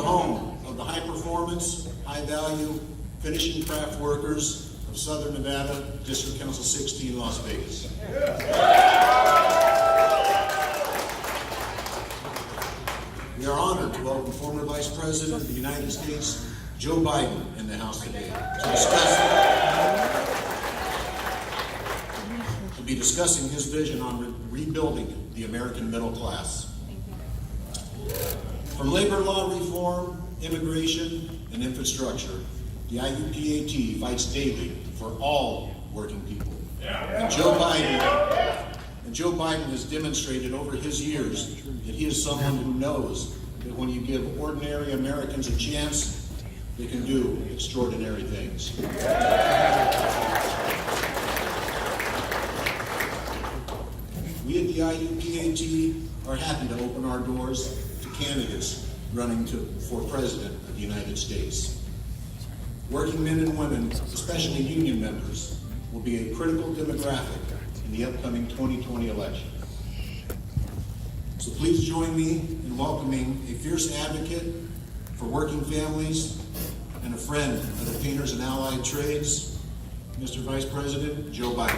home of the high performance, high value finishing craft workers of Southern Nevada, District Council 16, Las Vegas. We are honored to welcome former Vice President of the United States, Joe Biden, in the House today to be discussing his vision on rebuilding the American middle class. From labor law reform, immigration, and infrastructure, the IUPAT fights daily for all working people. And Joe Biden has demonstrated over his years that he is someone who knows that when you give ordinary Americans a chance, they can do extraordinary things. We at the IUPAT are happy to open our doors to candidates running for President of the United States. Working men and women, especially union members, will be a critical demographic in the upcoming 2020 election. So please join me in welcoming a fierce advocate for working families and a friend of the painters and allied trades, Mr. Vice President Joe Biden.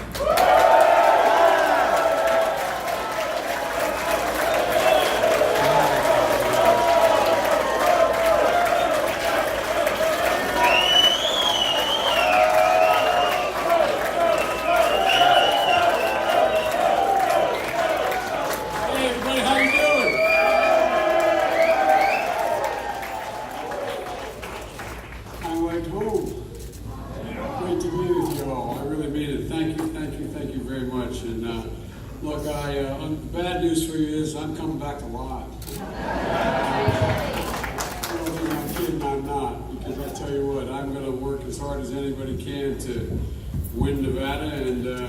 Look, the bad news for you is I'm coming back alive. I'm kidding, I'm not, because I tell you what, I'm going to work as hard as anybody can to win Nevada, and I'm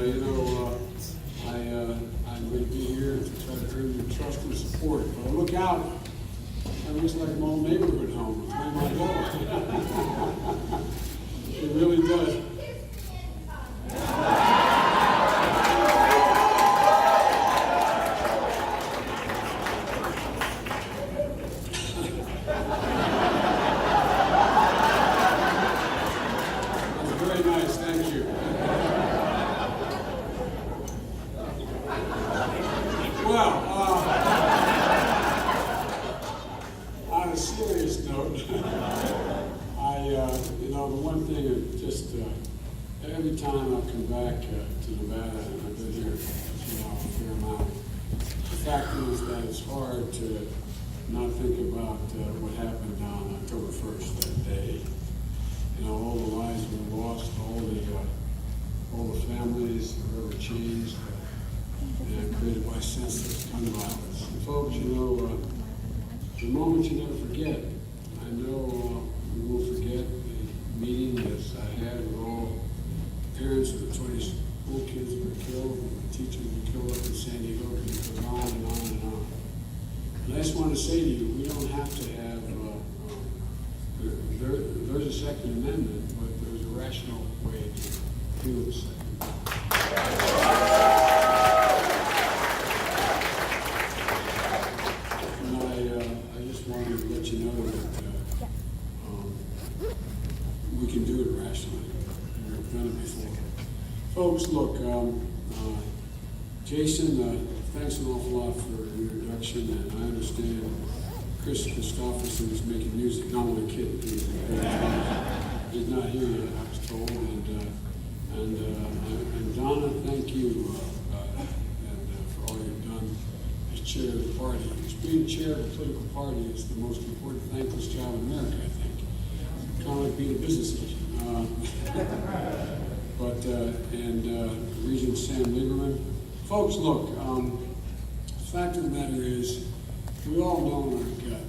going to be here to try to earn your trust and support. But I look out, it looks like my old neighborhood home. Oh my God. It really does. On a serious note, the one thing that just every time I come back to Nevada, and I've been here, a fair amount, the fact is that it's hard to not think about what happened on October 1st, that day. All the lives we lost, all the families that were changed, and created by senseless gun violence. And folks, the moment you never forget. I know we will forget the meeting that I had with all parents of the 20 school kids that were killed, and the teachers were killed up in San Diego, and it goes on and on and on. And I just want to say to you, we don't have to have, there's a Second Amendment, but there's a rational way to do the Second we can do it rationally. We've done it before. Folks, look, Jason, thanks an awful lot for the introduction, and I understand Chris Christopherson is making music. No, I'm only kidding. He's not here yet, I was told. And Donna, thank you for all you've done as chair of the party. Because being chair of a political party is the most important, thankless job in America, I think. Kind of like being a business agent. Regent Sam Lieberman. Folks, look, the fact of the matter is, we all know in our gut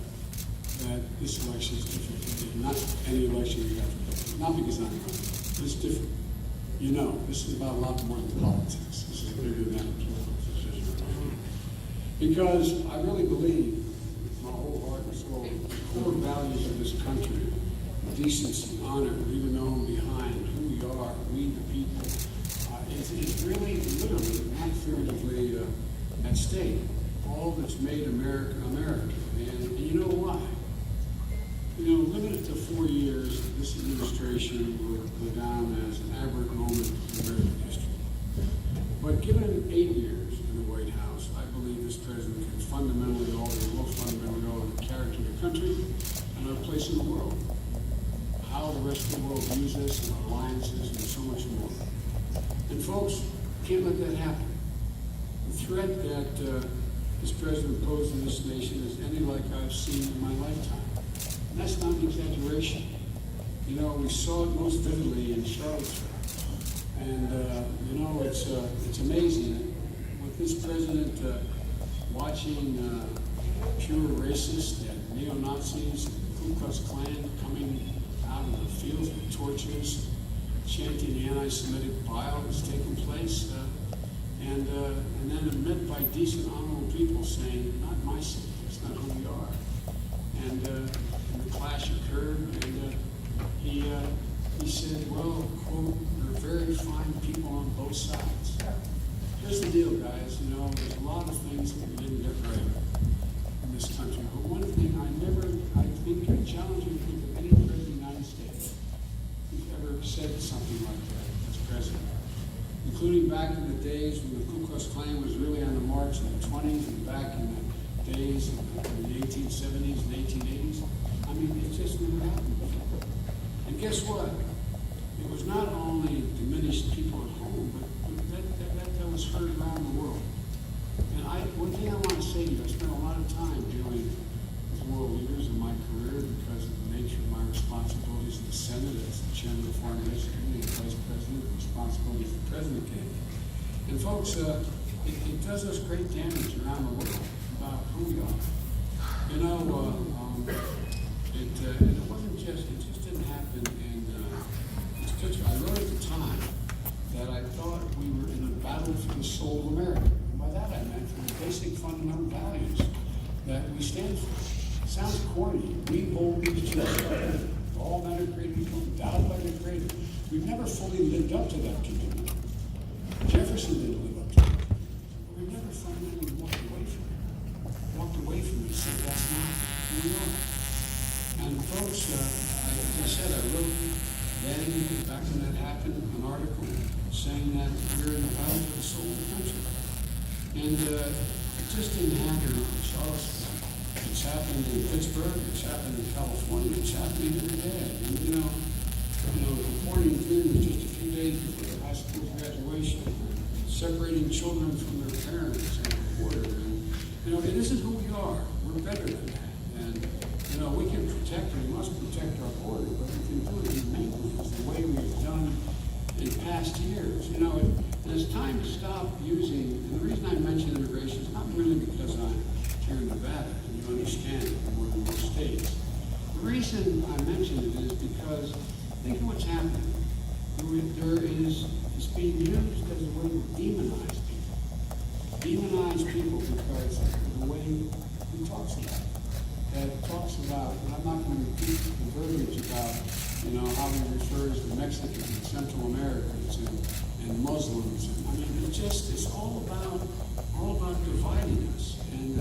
that this election is different. Not any election we have, not because I'm running, but it's different. This is about a lot more than politics. This is bigger than a political decision. Because I really believe, with my whole heart and soul, the core values of this country, decency, honor, leaving no one behind, who we are, we the people, it's really, literally, not figuratively at stake. All that's made America, America. And you know why? to 4 years, this administration will go down as an aberrant moment in American history. But given 8 years in the White House, I believe this president can fundamentally alter the character of the country and our place in the world, how the rest of the world views us and alliances and so much more. And folks, can't let that happen. The threat that this president posed in this nation is any like I've seen in my lifetime. And that's not an exaggeration. You know, we saw it most vividly in Charlottesville. And, you know, it's amazing with this president watching pure racists and neo-Nazis and Ku Klux Klan coming out of the fields with torches, chanting anti-Semitic bile that's taking place, and then met by decent, honorable people saying, not my city, that's not who we are. And the clash occurred, and he said, well, quote, there are very fine people on both sides. Here's the deal, guys, you know, there's a lot of things that we didn't get right in this country, but one thing I think I challenge you to think of any president of the United States who's ever said something like that as president, including back in the days when the Ku Klux Klan was really on the march in the 20s and back in the days in the 1870s and 1880s. I mean, it just never happened before. And guess what? It was not only diminished people at home, but that was heard around the world. And one thing I want to say to you, I spent a lot of time dealing with world leaders in my career because of the nature of my responsibilities in the Senate as the chairman of the Foreign Relations Committee and vice president, the responsibilities the president gave. And folks, it does us great damage around the world about who we are. You know, it wasn't just, it just didn't happen in this country. I wrote at the time that I thought we were in a battle for the soul of America. And by that I meant for the basic fundamental values that we stand for. It sounds corny. We hold these truths. All men are created equal, endowed by their Creator. We've never fully lived up to that commitment. Jefferson didn't live up to it. But we've never fundamentally walked away from it. Walked away from it and said that's not who we are. And folks, as I said, I wrote then, back when that happened, an article saying that we're in the battle for the soul of the country. And it just didn't happen in Charlottesville. It's happened in Pittsburgh, it's happened in California, it's happening every day. And you know, reporting things just a few days before their high school graduation, separating children from their parents and reporter. And you know, it isn't who we are. We're better than that. And you know, we can protect, and we must protect our border, but we can do it humanely, the way we've done in past years. You know, and it's time to stop using, and the reason I mention immigration is not really because I'm here in Nevada, and you understand it more than most states. The reason I mention it is because think of what's happening. It's being used as a way to demonize people. Demonize people because of the way he talks about it. That talks about, and I'm not going to repeat the verbiage about, you know, how he refers to Mexicans and Central Americans and Muslims. And, I mean, it's all about dividing us. And,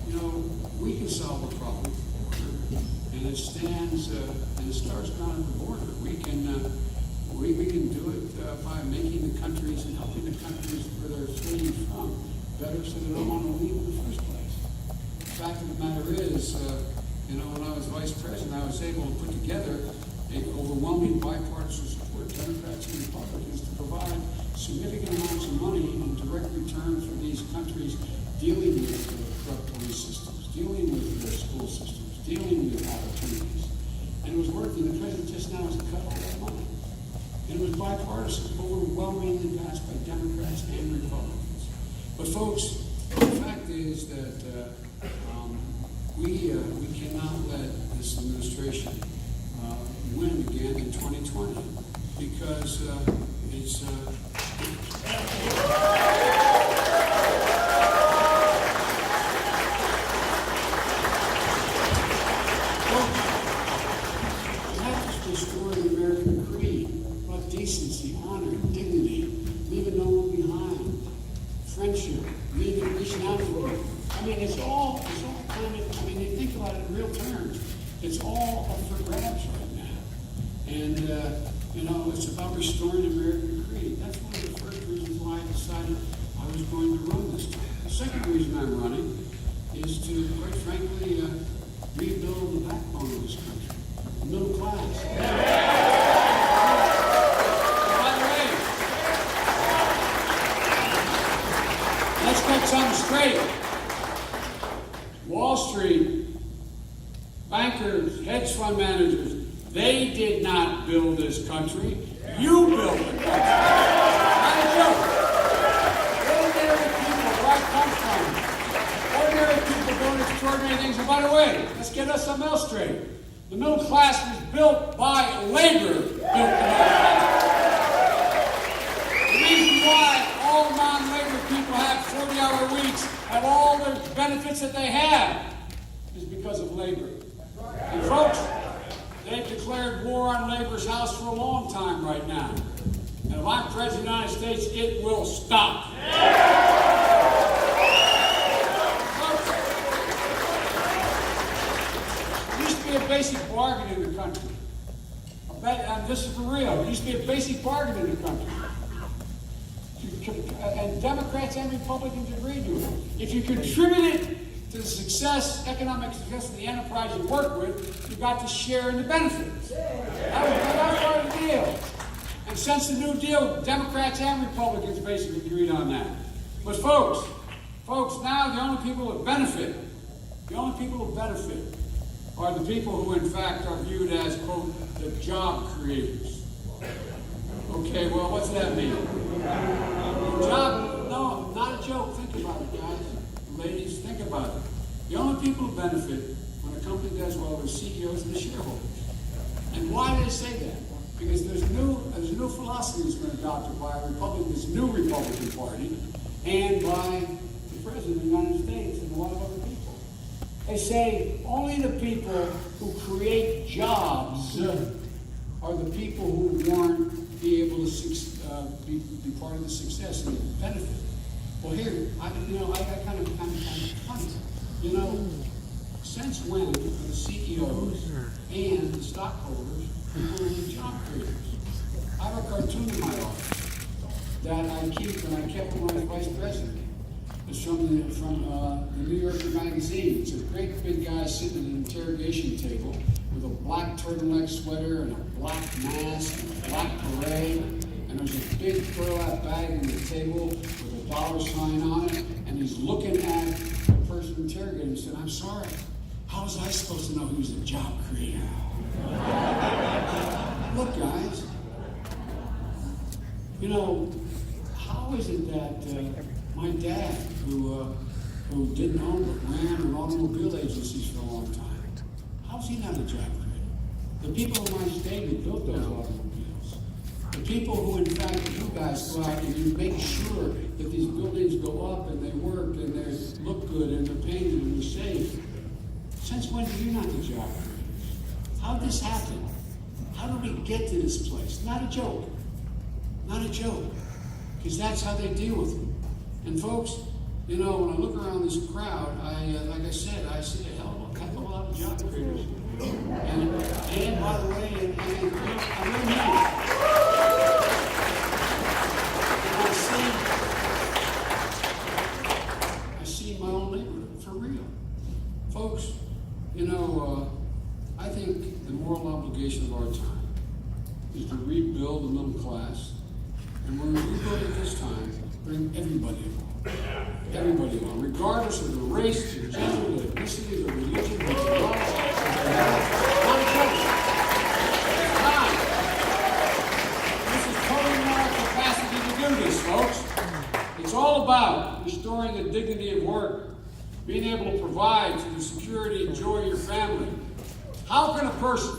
you know, we can solve the problem at the border. And it stands, and it starts down at the border. We can do it by making the countries and helping the countries where they're fleeing from better so they don't want to leave in the first place. The fact of the matter is, you know, when I was vice president, I was able to put together an overwhelming bipartisan support, Democrats and Republicans, to provide significant amounts of money in direct return for these countries dealing with corrupt police systems, dealing with their school systems, dealing with opportunities. And it was working. The president just now has cut all that money. And it was bipartisan, overwhelmingly passed by Democrats and Republicans. But folks, the fact is that we cannot let this administration win again in 2020 because it's not just destroying the American creed, but decency, honor, dignity, leaving no one behind, friendship, reaching out to people. I mean, it's all kind of, I mean, you think about it in real terms. It's all up for grabs right now. And, it's about restoring American creed. That's one of the first reasons why I decided I was going to run this time. The second reason I'm running is to, quite frankly, rebuild the backbone of this country, the middle class. By the way, let's get something straight. Wall Street, bankers, hedge fund managers, they did not build this country. You built the country. Not a joke. Ordinary people, where I come from, ordinary people doing extraordinary things. And by the way, let's get us something else straight. The middle class was built by labor. Built the middle class. The reason why all non-labor people have 40-hour weeks, have all the benefits that they have, is because of labor. And folks, they've declared war on labor's house for a long time right now. And if I'm President of the United States, it will stop. Folks, there used to be a basic bargain in the country. And this is for real. There used to be a basic bargain in the country. And Democrats and Republicans agreed to it. If you contributed to the success, economic success of the enterprise you work with, you got to share in the benefits. That was part of the deal. And since the New Deal, Democrats and Republicans basically agreed on that. But folks, now the only people who benefit, are the people who in fact are viewed as, quote, the job creators. Okay, well, what's that mean? No, not a joke. Think about it, guys. Ladies, think about it. The only people who benefit when a company does well are CEOs and the shareholders. And why do they say that? Because there's a new philosophy that's been adopted by this new Republican Party and by the President of the United States and a lot of other people. They say only the people who create jobs are the people who won't be able to be part of the success and the benefit. Well, here, I kind of funny. Since when are the CEOs and the stockholders who are the job creators? I have a cartoon in my office that I keep, and I kept when I was vice president. It's from the New Yorker magazine. It's a great big guy sitting at an interrogation table with a black turtleneck sweater and a black mask and a black beret. And there's a big burlap bag on the table with a dollar sign on it. And he's looking at the person interrogating and said, "I'm sorry, how was I supposed to know he was a job creator?" Look, guys, how is it that my dad, who didn't own but ran an automobile agencies for a long time, how's he not a job creator? The people in my state who built those automobiles, the people who, in fact, you guys go out and you make sure that these buildings go up and they work and they look good and they're painted and they're safe. Since when are you not the job creators? How did this happen? How did we get to this place? Not a joke. Not a joke. Because that's how they deal with it. And folks, when I look around this crowd, like I said, I see a hell of a lot of job creators. And by the way, I really mean it. And I see my own neighborhood, for real. Folks, I think the moral obligation of our time is to rebuild the middle class. And when we rebuild it this time, bring everybody along. Everybody along, regardless of the race, the gender, the ethnicity, the religion, the philosophy. This is totally not our capacity to do this, folks. It's all about restoring the dignity of work, being able to provide for the security and joy of your family. How can a person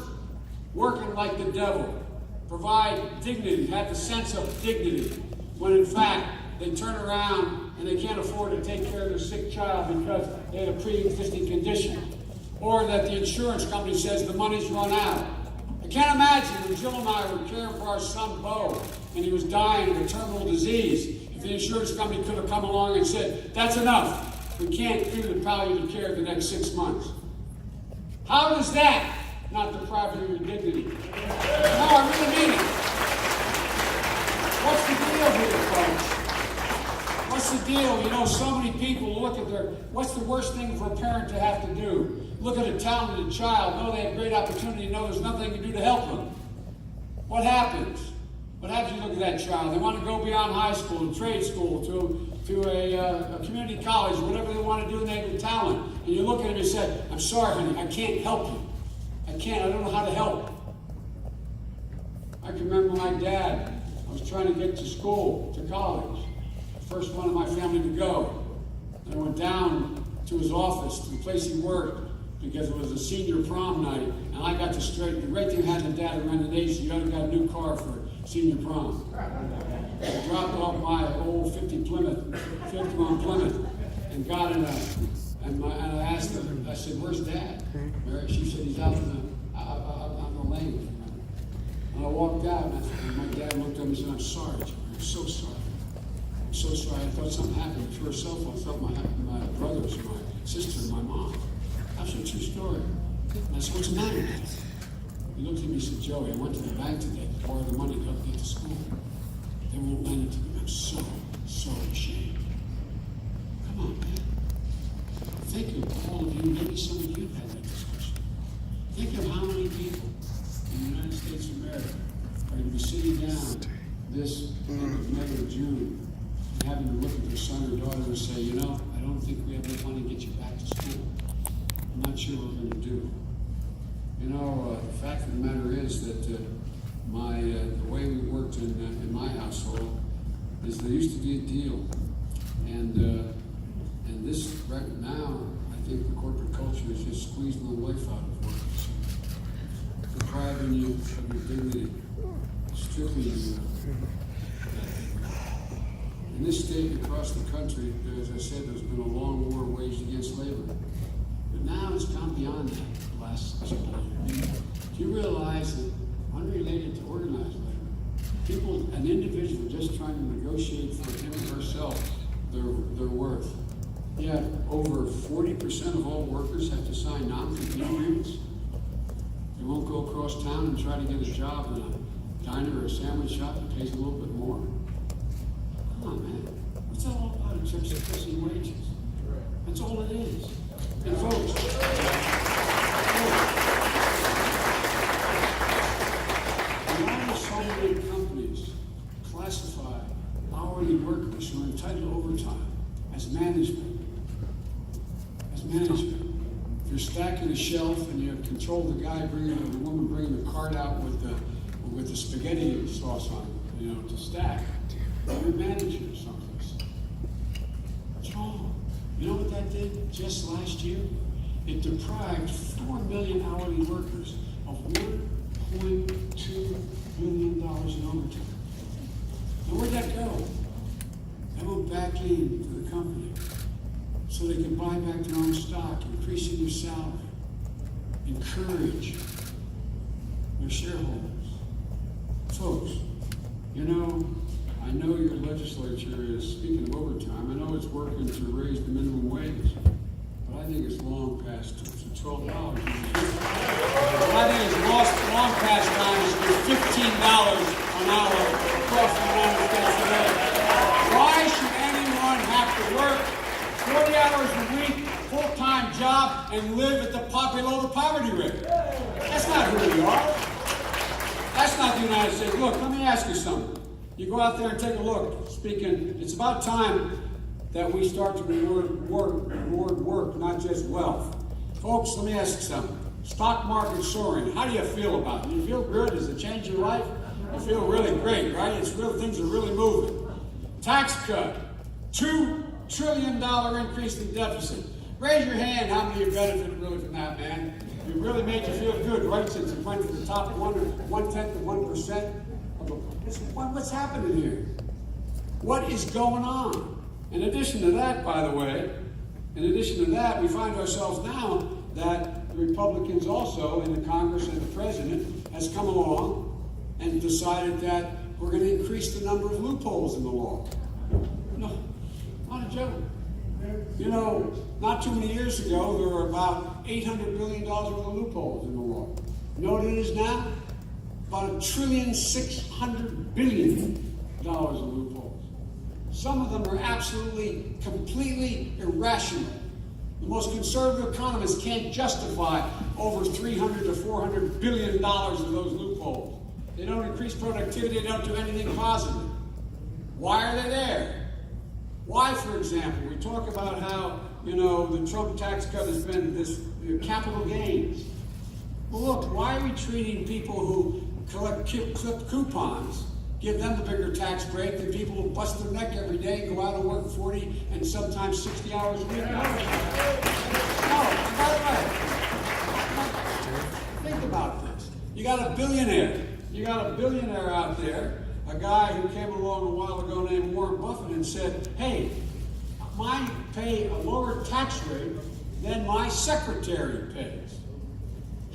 working like the devil provide dignity, have the sense of dignity, when in fact they turn around and they can't afford to take care of their sick child because they had a pre-existing condition, or that the insurance company says the money's run out? I can't imagine when Jill and I were caring for our son Bo and he was dying of a terminal disease, if the insurance company could have come along and said, "That's enough, we can't do the palliative care the next 6 months." How is that not depriving you of your dignity? No, I really mean it. What's the deal here, folks? What's the deal? You know, so many people look at what's the worst thing for a parent to have to do? Look at a talented child, know they have great opportunity, know there's nothing they can do to help them. What happens? What happens when you look at that child? They want to go beyond high school, to trade school, to a community college, whatever they want to do, and they have talent. And you look at them and say, I'm sorry, honey, I can't help you. I don't know how to help. I can remember my dad, I was trying to get to school, to college. First one in my family to go. And I went down to his office, to the place he worked, because it was a senior prom night, and I got to straighten. The great thing had the dad around the age, you got a new car for senior prom. I dropped off my old 51 Plymouth, and got in and I asked her, I said, where's Dad? She said, he's out on the lane. And I walked out, and my dad looked at me and said, I'm sorry, Joe. I'm so sorry. I'm so sorry. I thought something happened. Through her cell phone, I thought my brothers, my sister, and my mom. That's a true story. And I said, what's the matter, Dad? He looked at me and said, Joey, I went to the bank today to borrow the money to help get to school. They won't lend it to me. I'm so ashamed. Come on, man. Think of all of you, maybe some of you have had that discussion. Think of how many people in the United States of America are going to be sitting down this end of May or June and having to look at their son or daughter and say, you know, I don't think we have enough money to get you back to school. I'm not sure what we're going to do. You know, the fact of the matter is that the way we worked in my household is there used to be a deal, and this right now, I think the corporate culture is just squeezing the life out of workers, depriving you of your dignity, stripping you. In this state across the country, as I said, there's been a long war waged against labor. But now it's gone beyond that the last several years. Do you realize that unrelated to organized labor, an individual just trying to negotiate for him or herself their worth, yet over 40% of all workers have to sign non-compete agreements? They won't go across town and try to get a job in a diner or a sandwich shop that pays a little bit more. Come on, man. What's that all about in terms of pressing wages? That's all it is. And folks, why do so many companies classify hourly workers who are entitled to overtime as management? As management. If you're stacking a shelf and you control the guy bringing or the woman bringing the cart out with the spaghetti sauce on it, to stack, you're a manager or someplace. What's wrong? You know what that did just last year? It deprived 4 million hourly workers of $1.2 billion in overtime. Now where'd that go? That went back into the company so they can buy back their own stock, increasing their salary, encourage their shareholders. Folks, I know your legislature is, speaking of overtime, I know it's working to raise the minimum wage, but I think it's long past $12. I think it's long past time to do $15 an hour across the United States today. Why should anyone have to work 40 hours a week, full-time job, and live below the poverty rate? That's not who we are. That's not the United States. Look, let me ask you something. You go out there and take a look. It's about time that we start to reward work, not just wealth. Folks, let me ask you something. Stock market soaring. How do you feel about it? Do you feel good? Does it change your life? You feel really great, right? Things are really moving. Tax cut. $2 trillion increase in deficit. Raise your hand. How many of you benefited really from that, man? It really made you feel good, right? Since it went to the top 1/10 of 1%. What's happening here? What is going on? In addition to that, by the way, we find ourselves now that the Republicans also in the Congress and the President has come along and decided that we're going to increase the number of loopholes in the law. No, not a joke. Not too many years ago, there were about $800 billion worth of loopholes in the law. You know what it is now? About $1.6 trillion of loopholes. Some of them are absolutely, completely irrational. The most conservative economists can't justify over $300 to $400 billion of those loopholes. They don't increase productivity, they don't do anything positive. Why are they there? Why, for example, we talk about how, the Trump tax cut has been this capital gains. Well, look, why are we treating people who collect clip coupons, give them the bigger tax break than people who bust their neck every day and go out and work 40 and sometimes 60 hours a week? No, by the way, think about this. You got a billionaire. You got a billionaire out there, a guy who came along a while ago named Warren Buffett and said, hey, I pay a lower tax rate than my secretary pays.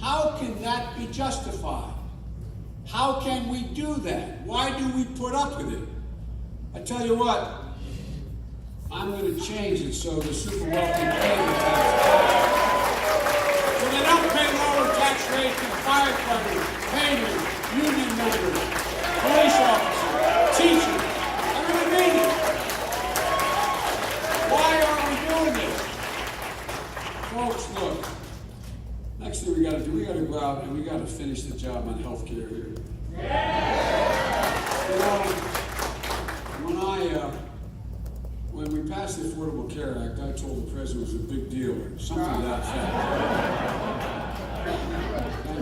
How can that be justified? How can we do that? Why do we put up with it? I tell you what, I'm going to change it so the super wealthy pay the tax. So they don't pay lower tax rates than firefighters, painters, union members, police officers, teachers. I really mean it. Why are we doing this? Folks, look. Next thing we got to do, we got to go out and we got to finish the job on health care here. When we passed the Affordable Care Act, I told the president it was a big deal, or something to that effect.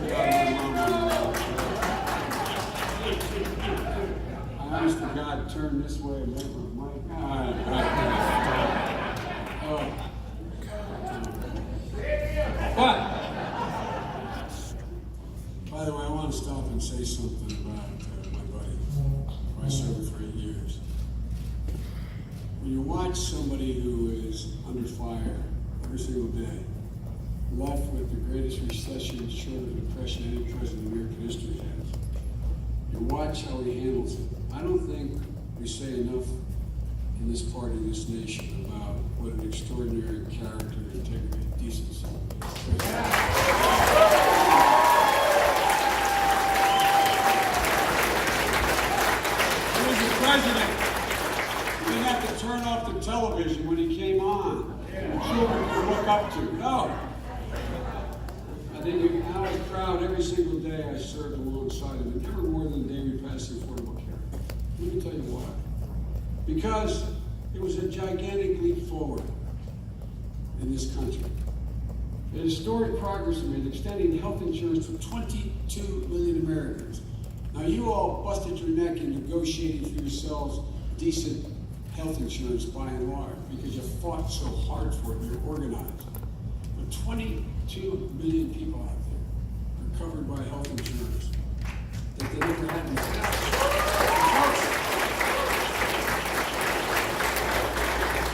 Thank God I asked the guy to turn this way and make my mic. But, by the way, I want to stop and say something about my buddy, who I served for 8 years. When you watch somebody who is under fire every single day, left with the greatest recession, short of depression any president in American history has, you watch how he handles it. I don't think we say enough in this part of this nation about what an extraordinary character, integrity, decency. President, we didn't have to turn off the television when he came on. Children to look up to. No. I think I was proud every single day I served alongside him, and never more than the day we passed the Affordable Care Act. Let me tell you why. Because it was a gigantic leap forward in this country. The historic progress we made extending health insurance to 22 million Americans. Now, you all busted your neck in negotiating for yourselves decent health insurance by and large because you fought so hard for it and you're organized. But 22 million people out there are covered by health insurance that they never had before.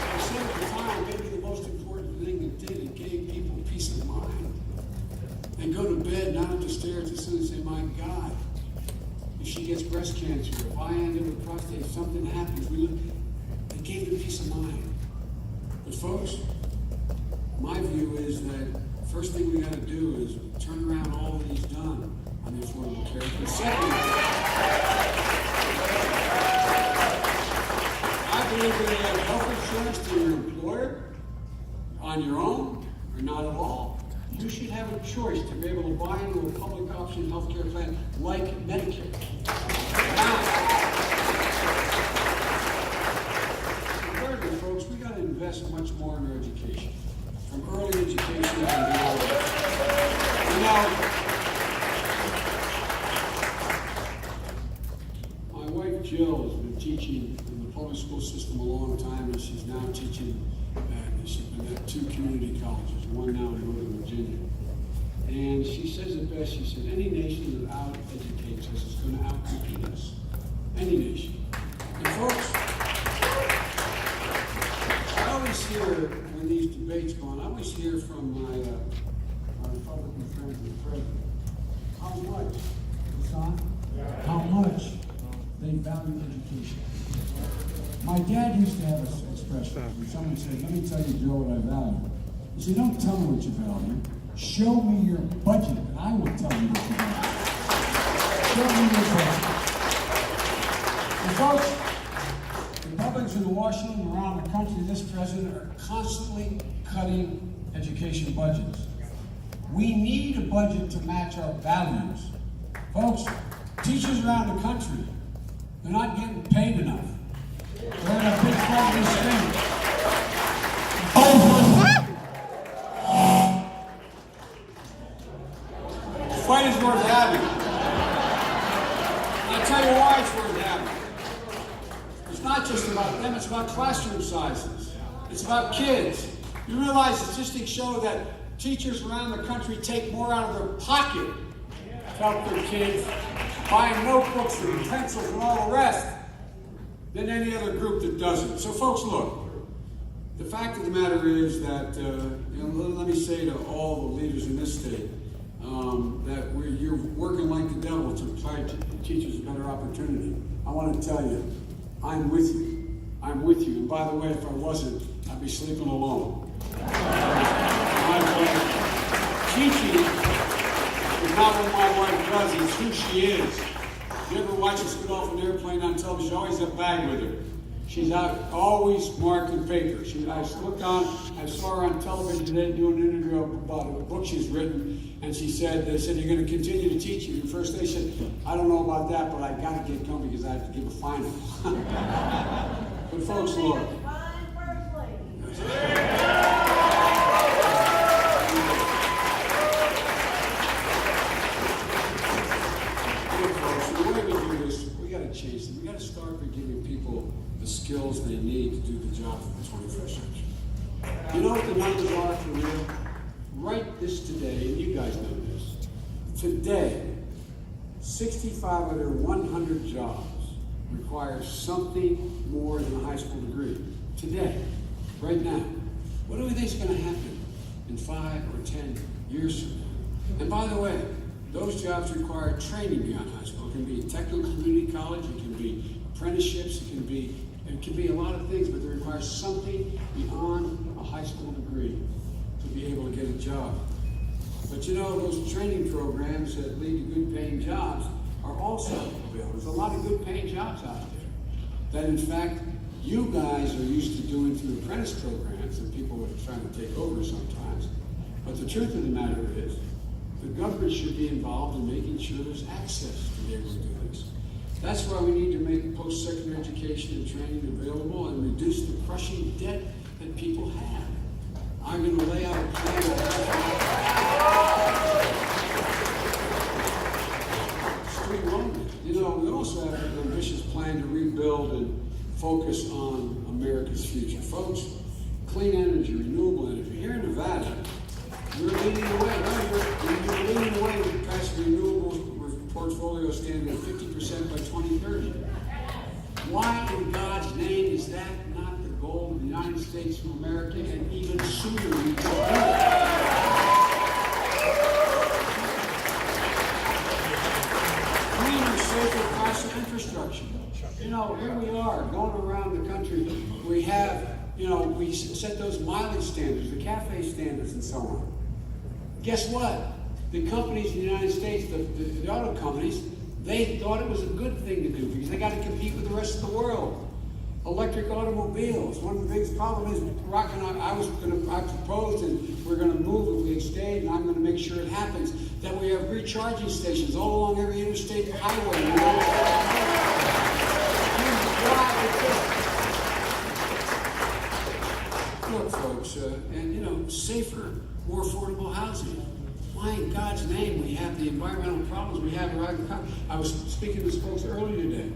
I said at the time, maybe the most important thing it did, it gave people peace of mind. And go to bed, not at the stairs, and suddenly say, my God, if she gets breast cancer, if I end up with prostate, if something happens, it gave them peace of mind. But folks, my view is that the first thing we got to do is turn around all that he's done on the Affordable Care Act. And second, I believe that you have health insurance through your employer, on your own, or not at all. You should have a choice to be able to buy into a public option health care plan like Medicare. Now, thirdly, folks, we got to invest much more in our education, from early education and beyond. My wife Jill has been teaching in the public school system a long time, and she's now teaching. She's been at 2 community colleges, one now in Northern Virginia. And she says it best. She said, any nation that out-educates us is going to out-compete us. Any nation. And folks, I always hear, when these debates go on, I always hear from my Republican friends and the president, how much, how much they value education. My dad used to have an expression when someone said, let me tell you, Joe, what I value. He said, don't tell me what you value. Show me your budget, and I will tell you what you're doing. Show me your budget. And folks, Republicans in Washington and around the country, this president, are constantly cutting education budgets. We need a budget to match our values. Folks, teachers around the country, they're not getting paid enough. They're in a big fight in the state. The fight is worth having. And I'll tell you why it's worth having. It's not just about them, it's about classroom sizes. It's about kids. You realize statistics show that teachers around the country take more out of their pocket to help their kids, buying notebooks and pencils and all the rest, than any other group that doesn't. So folks, look, the fact of the matter is that, let me say to all the leaders in this state, that you're working like the devil to try to teach us a better opportunity. I want to tell you, I'm with you. I'm with you. And by the way, if I wasn't, I'd be sleeping alone. Teaching is not what my wife does, it's who she is. You ever watch us get off an airplane on television? She always has a bag with her. She's out always marking paper. I saw her on television today doing an interview about a book she's written, and they said, you're going to continue to teach you. And first they said, I don't know about that, but I got to get going because I have to give a final. But folks, look. Change them. We got to start by giving people the skills they need to do the job of the 21st century. You know what the numbers are for real? Right this today, and you guys know this. Today, 65 out of their 100 jobs require something more than a high school degree. Today, right now. What do we think is going to happen in 5 or 10 years from now? And by the way, those jobs require training beyond high school. It can be technical community college, it can be apprenticeships, it can be a lot of things, but they require something beyond a high school degree to be able to get a job. But you know, those training programs that lead to good paying jobs are also available. There's a lot of good paying jobs out there that in fact you guys are used to doing through apprentice programs that people are trying to take over sometimes. But the truth of the matter is, the government should be involved in making sure there's access to be able to do this. That's why we need to make post-secondary education and training available and reduce the crushing debt that people have. I'm going to lay out a plan. Street loan. You know, we also have an ambitious plan to rebuild and focus on America's future. Folks, clean energy, renewable energy. Here in Nevada, we're leading the way. We're leading the way with past renewables portfolio standing at 50% by 2030. Why in God's name is that not the goal of the United States of America, and even sooner we will do it? Cleaner, safer, faster infrastructure. You know, here we are going around the country. We have, we set those mileage standards, the CAFE standards, and so on. Guess what? The companies in the United States, the auto companies, they thought it was a good thing to do because they got to compete with the rest of the world. Electric automobiles. One of the biggest problems is I proposed, and we're going to move if we stayed, and I'm going to make sure it happens, that we have recharging stations all along every interstate highway. Look, folks, and safer, more affordable housing. Why in God's name we have the environmental problems we have around the country? I was speaking to these folks earlier today.